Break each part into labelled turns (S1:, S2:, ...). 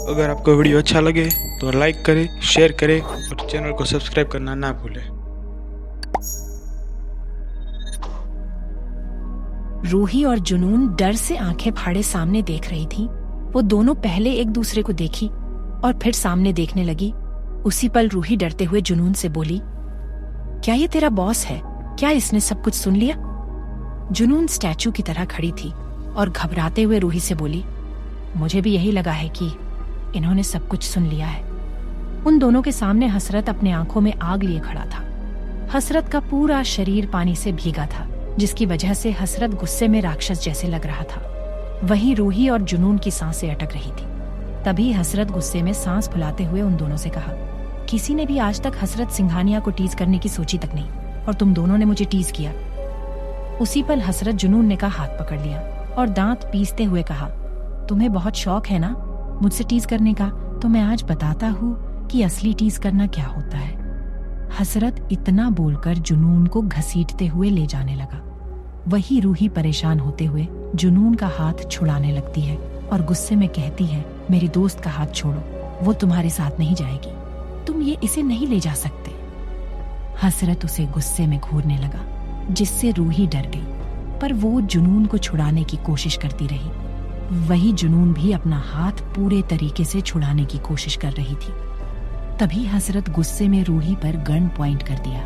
S1: अगर आपको वीडियो अच्छा लगे तो लाइक करें, शेयर करें और चैनल को सब्सक्राइब करना ना भूलें।
S2: रूही और जुनून डर से आंखें फाड़े सामने देख रही थी। वो दोनों पहले एक दूसरे को देखी और फिर सामने देखने लगी। उसी पल रूही डरते हुए जुनून से बोली, क्या ये तेरा बॉस है? क्या इसने सब कुछ सुन लिया? जुनून स्टैचू की तरह खड़ी थी और घबराते हुए रूही से बोली, मुझे भी यही लगा है कि इन्होंने सब कुछ सुन लिया है। उन दोनों के सामने हसरत अपने आंखों में आग लिए खड़ा था। हसरत का पूरा शरीर पानी से भीगा था, जिसकी वजह से हसरत गुस्से में राक्षस जैसे लग रहा था। वहीं रूही और जुनून की सांसें अटक रही थी। तभी हसरत गुस्से में सांस फुलाते हुए उन दोनों से कहा, किसी ने भी आज तक हसरत सिंघानिया को टीज करने की सोची तक नहीं, और तुम दोनों ने मुझे टीज किया। उसी पल हसरत जुनून ने का हाथ पकड़ लिया और दांत पीसते हुए कहा, तुम्हें बहुत शौक है ना मुझसे टीज करने का, तो मैं आज बताता हूँ कि असली टीज करना क्या होता है। हसरत इतना बोलकर जुनून को घसीटते हुए ले जाने लगा। वही रूही परेशान होते हुए जुनून का हाथ छुड़ाने लगती है और गुस्से में कहती है, मेरी दोस्त का हाथ छोड़ो, वो तुम्हारे साथ नहीं जाएगी, तुम ये इसे नहीं ले जा सकते। हसरत उसे गुस्से में घूरने लगा, जिससे रूही डर गई, पर वो जुनून को छुड़ाने की कोशिश करती रही। वही जुनून भी अपना हाथ पूरे तरीके से छुड़ाने की कोशिश कर रही थी। तभी हसरत गुस्से में रूही पर गन पॉइंट कर दिया।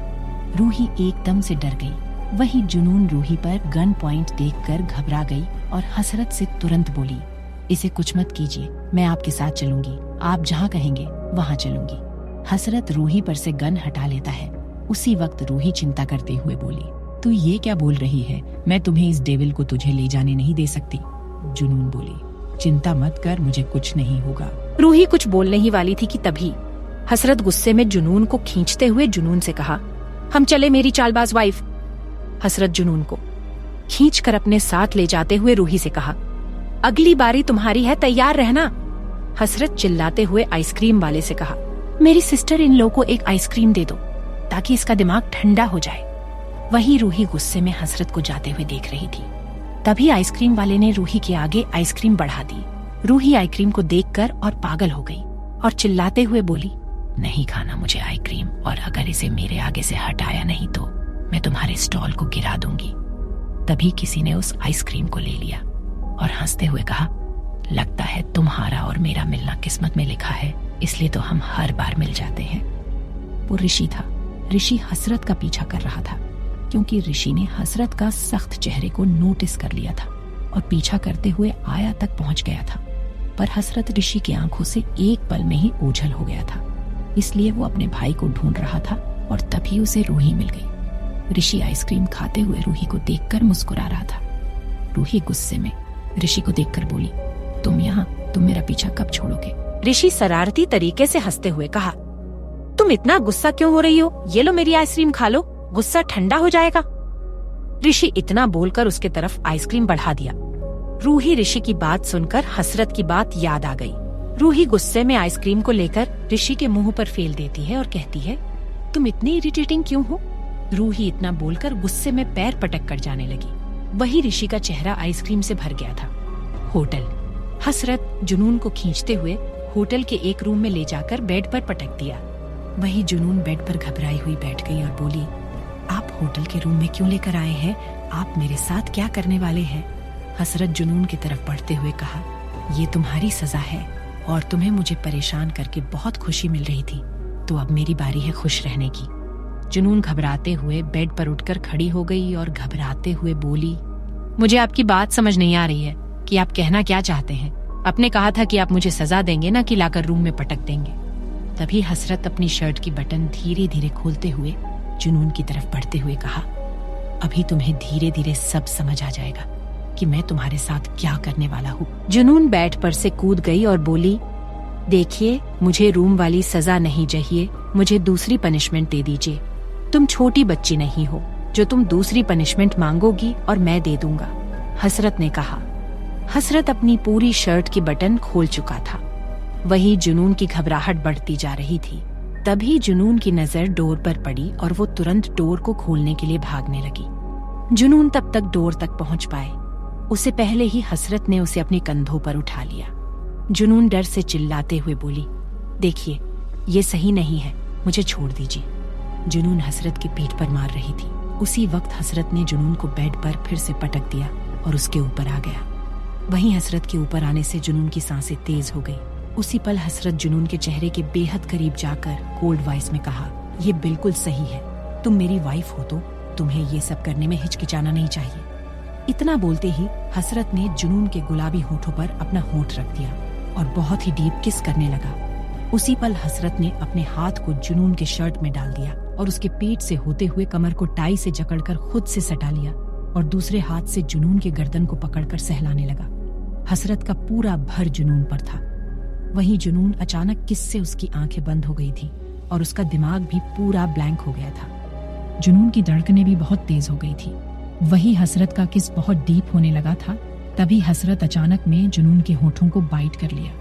S2: रूही एकदम से डर गई। वही जुनून रूही पर गन पॉइंट देखकर घबरा गई और हसरत से तुरंत बोली, इसे कुछ मत कीजिए, मैं आपके साथ चलूंगी, आप जहाँ कहेंगे वहाँ चलूंगी। हसरत रूही पर से गन हटा लेता है। उसी वक्त रूही चिंता करते हुए बोली, तू ये क्या बोल रही है? मैं तुम्हें इस डेविल को तुझे ले जाने नहीं दे सकती। जुनून बोली, चिंता मत कर, मुझे कुछ नहीं होगा। रूही कुछ बोलने ही वाली थी कि तभी हसरत गुस्से में जुनून को खींचते हुए जुनून से कहा, हम चले मेरी चालबाज वाइफ। हसरत जुनून को खींच कर अपने साथ ले जाते हुए रूही से कहा, अगली बारी तुम्हारी है, तैयार रहना। हसरत चिल्लाते हुए आइसक्रीम वाले से कहा, मेरी सिस्टर इन लोगों को एक आइसक्रीम दे दो ताकि इसका दिमाग ठंडा हो जाए। वही रूही गुस्से में हसरत को जाते हुए देख रही थी। तभी आइसक्रीम वाले ने रूही के आगे आइसक्रीम बढ़ा दी। रूही आइसक्रीम को देखकर और पागल हो गई और चिल्लाते हुए बोली, नहीं खाना मुझे आइसक्रीम, और अगर इसे मेरे आगे से हटाया नहीं तो मैं तुम्हारे स्टॉल को गिरा दूंगी। तभी किसी ने उस आइसक्रीम को ले लिया और हंसते हुए कहा, लगता है तुम्हारा और मेरा मिलना किस्मत में लिखा है, इसलिए तो हम हर बार मिल जाते हैं। वो ऋषि था। ऋषि हसरत का पीछा कर रहा था, क्योंकि ऋषि ने हसरत का सख्त चेहरे को नोटिस कर लिया था और पीछा करते हुए आया तक पहुंच गया था। पर हसरत ऋषि की आंखों से एक पल में ही ओझल हो गया था, इसलिए वो अपने भाई को ढूंढ रहा था और तभी उसे रूही मिल गई। ऋषि आइसक्रीम खाते हुए रूही को देखकर मुस्कुरा रहा था। रूही गुस्से में ऋषि को देखकर बोली, तुम यहाँ, तुम मेरा पीछा कब छोड़ोगे? ऋषि शरारती तरीके से हंसते हुए कहा, तुम इतना गुस्सा क्यों हो रही हो? ये लो मेरी आइसक्रीम खा लो, गुस्सा ठंडा हो जाएगा। ऋषि इतना बोलकर उसके तरफ आइसक्रीम बढ़ा दिया। रूही ऋषि की बात सुनकर हसरत की बात याद आ गई। रूही गुस्से में आइसक्रीम को लेकर ऋषि के मुंह पर फेल देती है और कहती है, तुम इतनी इरिटेटिंग क्यों हो? रूही इतना बोलकर गुस्से में पैर पटक कर जाने लगी। वही ऋषि का चेहरा आइसक्रीम से भर गया था। होटल। हसरत जुनून को खींचते हुए होटल के एक रूम में ले जाकर बेड पर पटक दिया। वही जुनून बेड पर घबराई हुई बैठ गई और बोली, आप होटल के रूम में क्यों लेकर आए हैं? आप मेरे साथ क्या करने वाले हैं? हसरत जुनून की तरफ बढ़ते हुए कहा, ये तुम्हारी सजा है और तुम्हें मुझे परेशान करके बहुत खुशी मिल रही थी, तो अब मेरी बारी है खुश रहने की। जुनून घबराते हुए बेड पर उठकर खड़ी हो गई और घबराते हुए बोली, मुझे आपकी बात समझ नहीं आ रही है कि आप कहना क्या चाहते हैं। आपने कहा था कि आप मुझे सजा देंगे, ना कि लाकर रूम में पटक देंगे। तभी हसरत अपनी शर्ट की बटन धीरे धीरे खोलते हुए जुनून की तरफ बढ़ते हुए कहा, अभी तुम्हें धीरे धीरे सब समझ आ जाएगा कि मैं तुम्हारे साथ क्या करने वाला हूँ। जुनून बेड पर से कूद गई और बोली, देखिए, मुझे रूम वाली सजा नहीं चाहिए, मुझे दूसरी पनिशमेंट दे दीजिए। तुम छोटी बच्ची नहीं हो जो तुम दूसरी पनिशमेंट मांगोगी और मैं दे दूंगा, हसरत ने कहा। हसरत अपनी पूरी शर्ट की बटन खोल चुका था। वही जुनून की घबराहट बढ़ती जा रही थी। तभी जुनून की नजर डोर पर पड़ी और वो तुरंत डोर को खोलने के लिए भागने लगी। जुनून तब तक डोर तक पहुंच पाए। उसे पहले ही हसरत ने उसे अपने कंधों पर उठा लिया। जुनून डर से चिल्लाते हुए बोली, देखिए ये सही नहीं है, मुझे छोड़ दीजिए। जुनून हसरत की पीठ पर मार रही थी। उसी वक्त हसरत ने जुनून को बेड पर फिर से पटक दिया और उसके ऊपर आ गया। वहीं हसरत के ऊपर आने से जुनून की सांसें तेज हो गई। उसी पल हसरत जुनून के चेहरे के बेहद करीब जाकर कोल्ड वॉइस में कहा, ये बिल्कुल सही है, तुम मेरी वाइफ हो तो तुम्हें ये सब करने में हिचकिचाना नहीं चाहिए। इतना बोलते ही हसरत ने जुनून के गुलाबी होठों पर अपना होठ रख दिया और बहुत ही डीप किस करने लगा। उसी पल हसरत ने अपने हाथ को जुनून के शर्ट में डाल दिया और उसके पेट से होते हुए कमर को टाई से जकड़कर खुद से सटा लिया और दूसरे हाथ से जुनून के गर्दन को पकड़कर सहलाने लगा। हसरत का पूरा भर जुनून पर था। वहीं जुनून अचानक किस से उसकी आंखें बंद हो गई थी और उसका दिमाग भी पूरा ब्लैंक हो गया था। जुनून की धड़कनें भी बहुत तेज हो गई थी। वही हसरत का किस बहुत डीप होने लगा था। तभी हसरत अचानक में जुनून के होठों को बाइट कर लिया,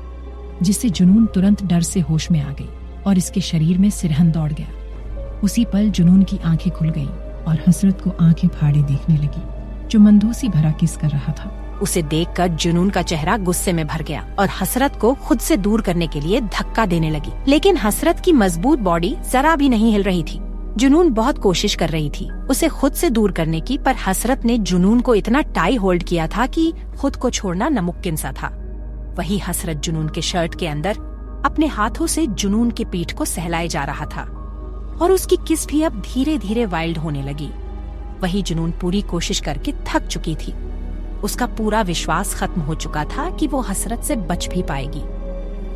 S2: जिससे जुनून तुरंत डर से होश में आ गई और इसके शरीर में सिरहन दौड़ गया। उसी पल जुनून की आंखें खुल गईं और हसरत को आंखें फाड़े देखने लगी, जो मंदोसी भरा किस कर रहा था।
S3: उसे देखकर जुनून का चेहरा गुस्से में भर गया और हसरत को खुद से दूर करने के लिए धक्का देने लगी, लेकिन हसरत की मजबूत बॉडी जरा भी नहीं हिल रही थी। जुनून बहुत कोशिश कर रही थी उसे खुद से दूर करने की, पर हसरत ने जुनून को इतना टाई होल्ड किया था कि खुद को छोड़ना नामुमकिन सा था। वही हसरत जुनून के शर्ट के अंदर अपने हाथों से जुनून के पीठ को सहलाए जा रहा था और उसकी किस भी अब धीरे धीरे वाइल्ड होने लगी। वही जुनून पूरी कोशिश करके थक चुकी थी। उसका पूरा विश्वास खत्म हो चुका था कि वो हसरत से बच भी पाएगी,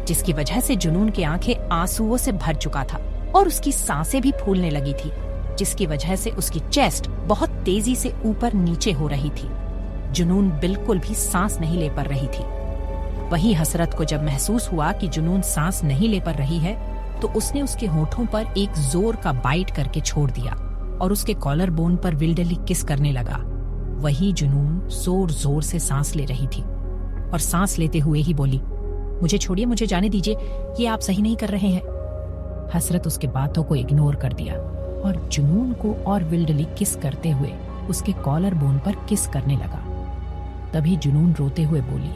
S3: जिसकी वजह से जुनून की आंखें आंसुओं से भर चुका था और उसकी सांसें भी फूलने लगी थी, जिसकी वजह से उसकी चेस्ट बहुत तेजी से ऊपर नीचे हो रही थी। जुनून बिल्कुल भी सांस नहीं ले पा रही थी। वही हसरत को जब महसूस हुआ कि जुनून सांस नहीं ले पा रही है, तो उसने उसके होठों पर एक जोर का बाइट करके छोड़ दिया और उसके कॉलर बोन पर विल्डली किस करने लगा। वही जुनून जोर जोर से सांस ले रही थी और सांस लेते हुए ही बोली, मुझे छोड़िए, मुझे जाने दीजिए, ये आप सही नहीं कर रहे हैं। हसरत उसके बातों को इग्नोर कर दिया और जुनून को और विल्डली किस करते हुए उसके कॉलर बोन पर किस करने लगा। तभी जुनून रोते हुए बोली,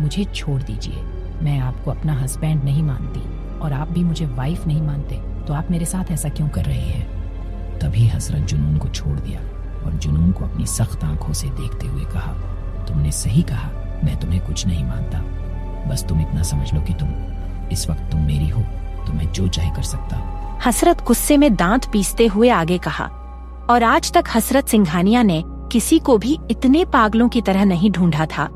S3: मुझे छोड़ दीजिए, मैं आपको अपना हस्बैंड नहीं मानती और आप भी मुझे वाइफ नहीं मानते, तो आप मेरे साथ ऐसा क्यों कर रहे हैं। तभी हसरत जुनून को छोड़ दिया और जुनून को अपनी सख्त आंखों से देखते हुए कहा, तुमने सही कहा, मैं तुम्हें कुछ नहीं मानता, बस तुम इतना समझ लो कि इस वक्त तुम मेरी हो, तो मैं जो चाहे कर सकता हूँ। हसरत गुस्से में दांत पीसते हुए आगे कहा, और आज तक हसरत सिंघानिया ने किसी को भी इतने पागलों की तरह नहीं ढूंढा था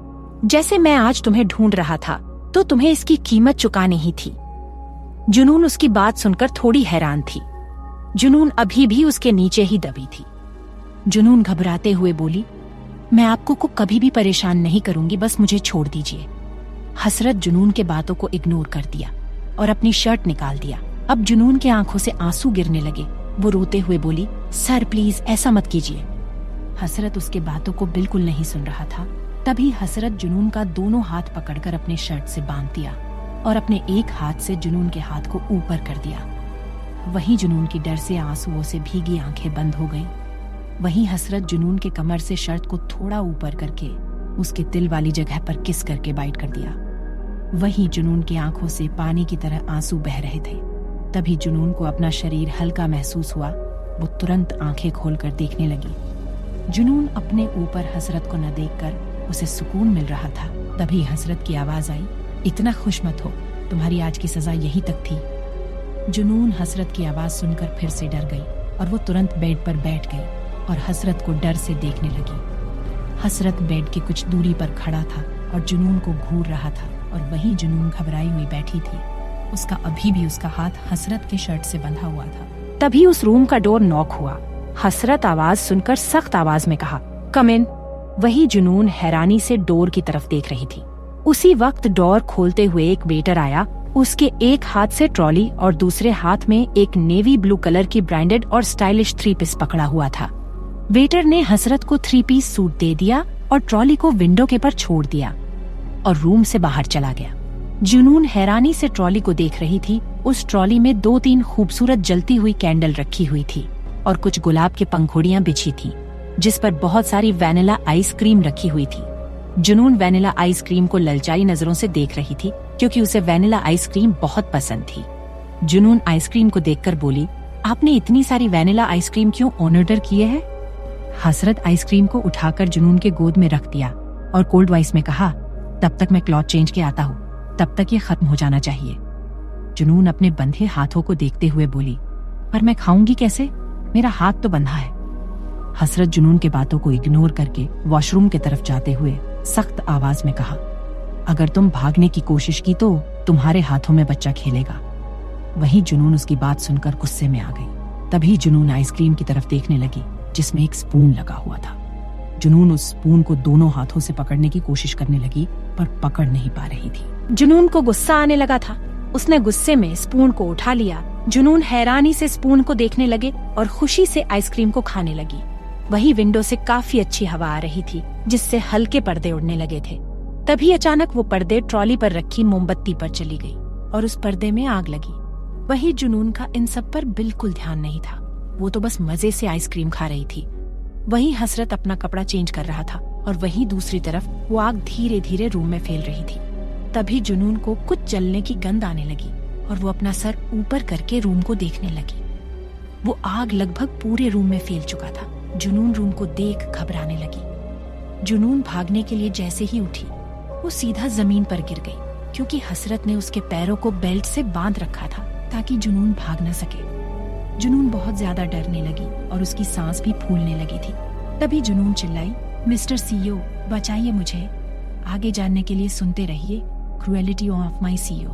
S3: जैसे मैं आज तुम्हें ढूंढ रहा था, तो तुम्हें इसकी कीमत चुकानी ही थी। जुनून उसकी बात सुनकर थोड़ी हैरान थी। जुनून अभी भी उसके नीचे ही दबी थी। जुनून घबराते हुए बोली, मैं आपको को कभी भी परेशान नहीं करूंगी, बस मुझे छोड़ दीजिए। हसरत जुनून के बातों को इग्नोर कर दिया और अपनी शर्ट निकाल दिया। अब जुनून के आंखों से आंसू गिरने लगे। वो रोते हुए बोली, सर प्लीज ऐसा मत कीजिए। हसरत उसके बातों को बिल्कुल नहीं सुन रहा था। तभी हसरत जुनून का दोनों हाथ पकड़कर अपने शर्ट से बांध दिया और अपने एक हाथ से जुनून के हाथ को ऊपर कर दिया। वहीं जुनून की डर से आंसुओं से भीगी आंखें बंद हो गईं। वहीं हसरत जुनून के कमर से शर्ट को थोड़ा ऊपर करके उसके तिल वाली जगह पर किस करके बाइट कर दिया। वहीं जुनून की आंखों से पानी की तरह आंसू बह रहे थे। तभी जुनून को अपना शरीर हल्का महसूस हुआ। वो तुरंत आंखें खोलकर देखने लगी। जुनून अपने ऊपर हसरत को न देखकर उसे सुकून मिल रहा था। तभी हसरत की आवाज आई, इतना खुश मत हो, तुम्हारी आज की सजा यही तक थी। जुनून हसरत की आवाज सुनकर फिर से डर गई और वो तुरंत बेड पर बैठ गई और हसरत को डर से देखने लगी। हसरत बेड के कुछ दूरी पर खड़ा था और जुनून को घूर रहा था और वहीं जुनून घबराई हुई बैठी थी। उसका अभी भी उसका हाथ हसरत के शर्ट से बंधा हुआ था। तभी उस रूम का डोर नॉक हुआ। हसरत आवाज सुनकर सख्त आवाज में कहा, कम इन। वही जुनून हैरानी से डोर की तरफ देख रही थी। उसी वक्त डोर खोलते हुए एक वेटर आया। उसके एक हाथ से ट्रॉली और दूसरे हाथ में एक नेवी ब्लू कलर की ब्रांडेड और स्टाइलिश 3 पीस पकड़ा हुआ था। वेटर ने हसरत को 3 पीस सूट दे दिया और ट्रॉली को विंडो के पर छोड़ दिया और रूम से बाहर चला गया। जुनून हैरानी से ट्रॉली को देख रही थी। उस ट्रॉली में 2-3 खूबसूरत जलती हुई कैंडल रखी हुई थी और कुछ गुलाब की पंखुड़ियां बिछी थी, जिस पर बहुत सारी वैनिला आइसक्रीम रखी हुई थी। जुनून वैनिला आइसक्रीम को ललचाई नजरों से देख रही थी क्योंकि उसे वैनिला आइसक्रीम बहुत पसंद थी। जुनून आइसक्रीम को देखकर बोली, आपने इतनी सारी वैनिला आइसक्रीम क्यों ऑर्डर किए हैं? हसरत आइसक्रीम को उठाकर जुनून के गोद में रख दिया और कोल्ड वॉइस में कहा, तब तक मैं क्लॉथ चेंज के आता हूँ, तब तक ये खत्म हो जाना चाहिए। जुनून अपने बंधे हाथों को देखते हुए बोली, पर मैं खाऊंगी कैसे? मेरा हाथ तो बंधा है। हसरत जुनून के बातों को इग्नोर करके वॉशरूम की तरफ जाते हुए सख्त आवाज में कहा, अगर तुम भागने की कोशिश की तो तुम्हारे हाथों में बच्चा खेलेगा। वहीं जुनून उसकी बात सुनकर गुस्से में आ गई। तभी जुनून आइसक्रीम की तरफ देखने लगी जिसमें एक स्पून लगा हुआ था। जुनून उस स्पून को दोनों हाथों से पकड़ने की कोशिश करने लगी पर पकड़ नहीं पा रही थी।
S2: जुनून को गुस्सा आने लगा था। उसने गुस्से में स्पून को उठा लिया। जुनून हैरानी से स्पून को देखने लगे और खुशी से आइसक्रीम को खाने लगी। वही विंडो से काफी अच्छी हवा आ रही थी जिससे हल्के पर्दे उड़ने लगे थे। तभी अचानक वो पर्दे ट्रॉली पर रखी मोमबत्ती पर चली गई और उस पर्दे में आग लगी। वही जुनून का इन सब पर बिल्कुल ध्यान नहीं था। वो तो बस मजे से आइसक्रीम खा रही थी। वहीं हसरत अपना कपड़ा चेंज कर रहा था और वहीं दूसरी तरफ वो आग धीरे धीरे रूम में फैल रही थी। तभी जुनून को कुछ जलने की गंध आने लगी और वो अपना सर ऊपर करके रूम को देखने लगी। वो आग लगभग पूरे रूम में फैल चुका था। जुनून रूम को देख घबराने लगी। जुनून भागने के लिए जैसे ही उठी वो सीधा जमीन पर गिर गई क्योंकि हसरत ने उसके पैरों को बेल्ट से बांध रखा था ताकि जुनून भाग न सके। जुनून बहुत ज्यादा डरने लगी और उसकी सांस भी फूलने लगी थी। तभी जुनून चिल्लाई, मिस्टर सीईओ, बचाइए मुझे। आगे जानने के लिए सुनते रहिए क्रुएलिटी ऑफ माय सीईओ।